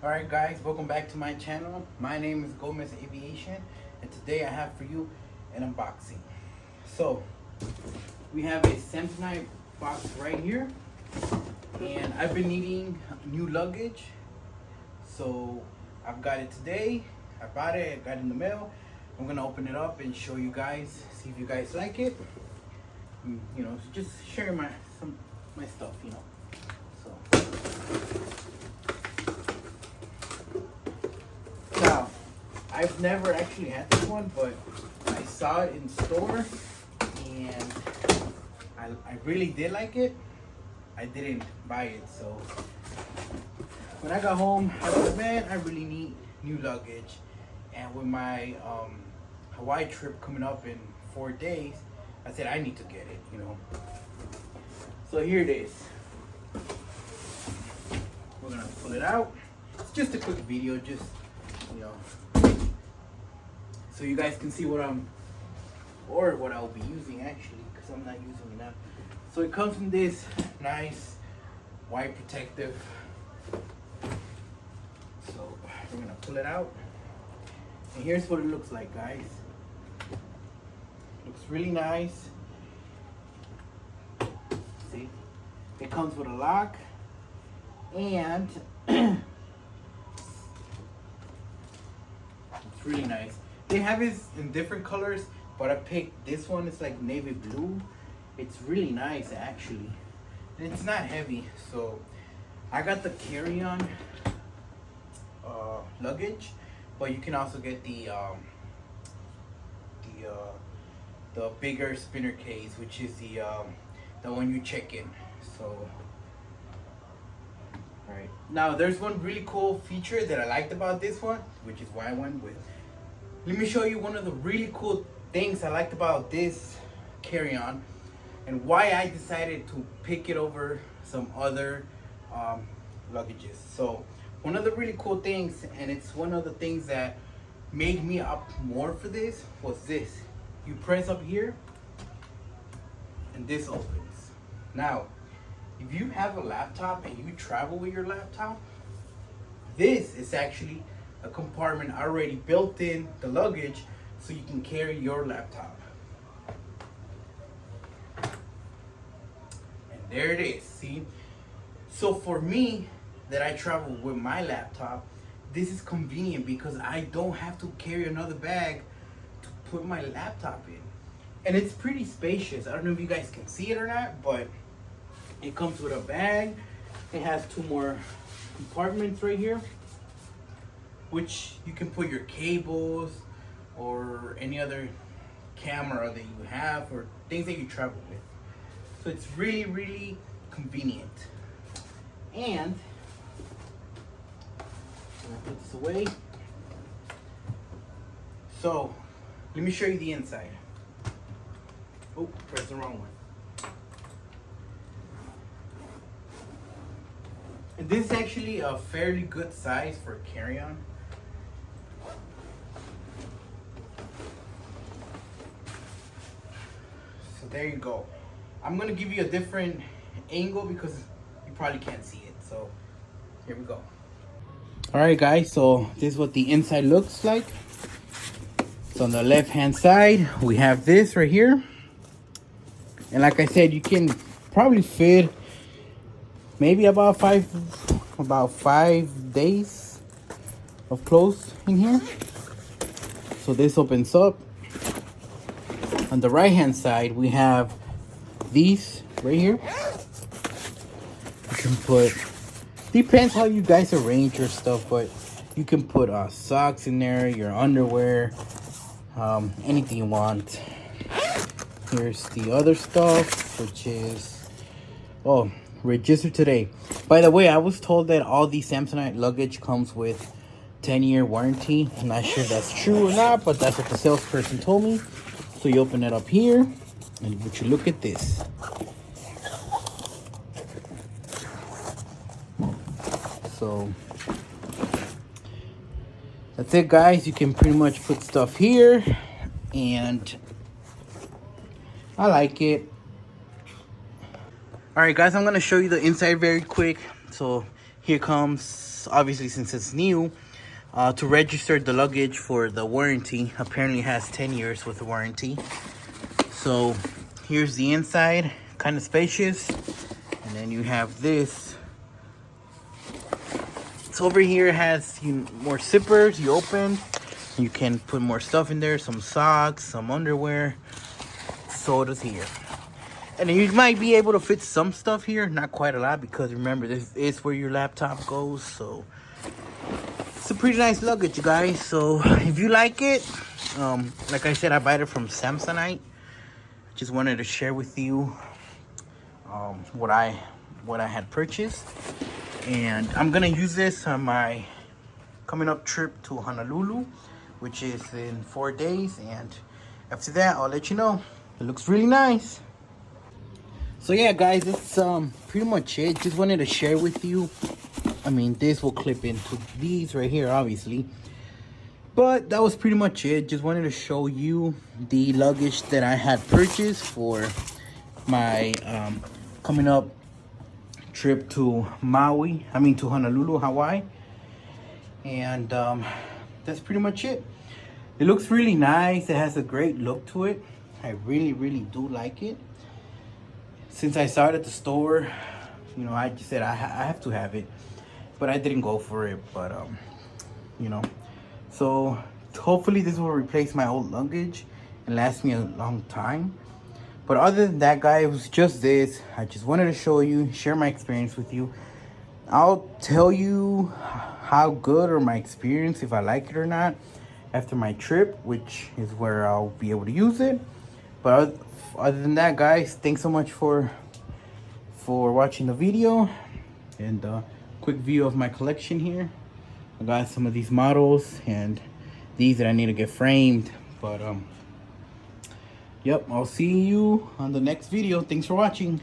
Alright guys, welcome back to my channel. My name is Aviation, and today I have for you an unboxing. So, we have a Samsonite box right here, and I've been needing new luggage, so I've got it today. I bought it, I got it in the mail. I'm gonna open it up and show you guys, see if you guys like it. You know, just sharing my stuff, you know. So now, I've never actually had this one, but I saw it in store and I really did like it. I didn't buy it, so when I got home, I said, man, I really need new luggage. And with my Hawaii trip coming up in 4 days, I said I need to get it, you know. So here it is. We're gonna pull it out. It's just a quick video, just, you know, so you guys can see what I'll be using actually, because I'm not using it now. So it comes in this nice white protective. So we're gonna pull it out, and here's what it looks like, guys. Looks really nice. See, it comes with a lock, and it's really nice. They have it in different colors, but I picked this one. It's like navy blue. It's really nice actually, and it's not heavy. So I got the carry-on luggage, but you can also get the bigger spinner case, which is the one you check in. So all right, now there's one really cool feature that I liked about this one, which is why I went with. Let me show you one of the really cool things I liked about this carry-on, and why I decided to pick it over some other luggages. So one of the really cool things, and it's one of the things that made me up more for this, was this. You press up here and this opens. Now, if you have a laptop and you travel with your laptop, this is actually a compartment already built in the luggage, so you can carry your laptop. And there it is, see? So for me, that I travel with my laptop, this is convenient because I don't have to carry another bag to put my laptop in. And it's pretty spacious. I don't know if you guys can see it or not, but it comes with a bag. It has 2 more compartments right here, which you can put your cables or any other camera that you have, or things that you travel with. So it's really, really convenient. And I'm gonna put this away. So let me show you the inside. Oh, press the wrong one. And this is actually a fairly good size for carry-on. So there you go. I'm gonna give you a different angle because you probably can't see it. So here we go. All right, guys. So this is what the inside looks like. So on the left-hand side, we have this right here. And like I said, you can probably fit maybe about five days of clothes in here. So this opens up. On the right-hand side, we have these right here. You can put, depends how you guys arrange your stuff, but you can put socks in there, your underwear, anything you want. Here's the other stuff, which is, oh, registered today. By the way, I was told that all the Samsonite luggage comes with 10-year warranty. I'm not sure if that's true or not, but that's what the salesperson told me. So you open it up here, and would you look at this. So that's it, guys. You can pretty much put stuff here, and I like it. All right, guys, I'm gonna show you the inside very quick. So here comes, obviously since it's new, to register the luggage for the warranty. Apparently it has 10 years with the warranty. So here's the inside, kind of spacious. And then you have this. So over here it has more zippers. You open, you can put more stuff in there, some socks, some underwear. So does here. And you might be able to fit some stuff here, not quite a lot, because remember, this is where your laptop goes. So it's a pretty nice luggage, you guys. So if you like it, like I said, I bought it from Samsonite. Just wanted to share with you what I had purchased. And I'm gonna use this on my coming up trip to Honolulu, which is in 4 days. And after that, I'll let you know. It looks really nice. So yeah, guys, that's pretty much it. Just wanted to share with you. I mean, this will clip into these right here, obviously. But that was pretty much it. Just wanted to show you the luggage that I had purchased for my coming up trip to to Honolulu, Hawaii. And that's pretty much it. It looks really nice. It has a great look to it. I really, really do like it. Since I saw it at the store, I just said I have to have it, but I didn't go for it. But so hopefully this will replace my old luggage and last me a long time. But other than that, guys, it was just this. I just wanted to show you, share my experience with you. I'll tell you how good or my experience, if I like it or not, after my trip, which is where I'll be able to use it. But other than that, guys, thanks so much for watching the video. And quick view of my collection here. I got some of these models and these that I need to get framed. But yep, I'll see you on the next video. Thanks for watching.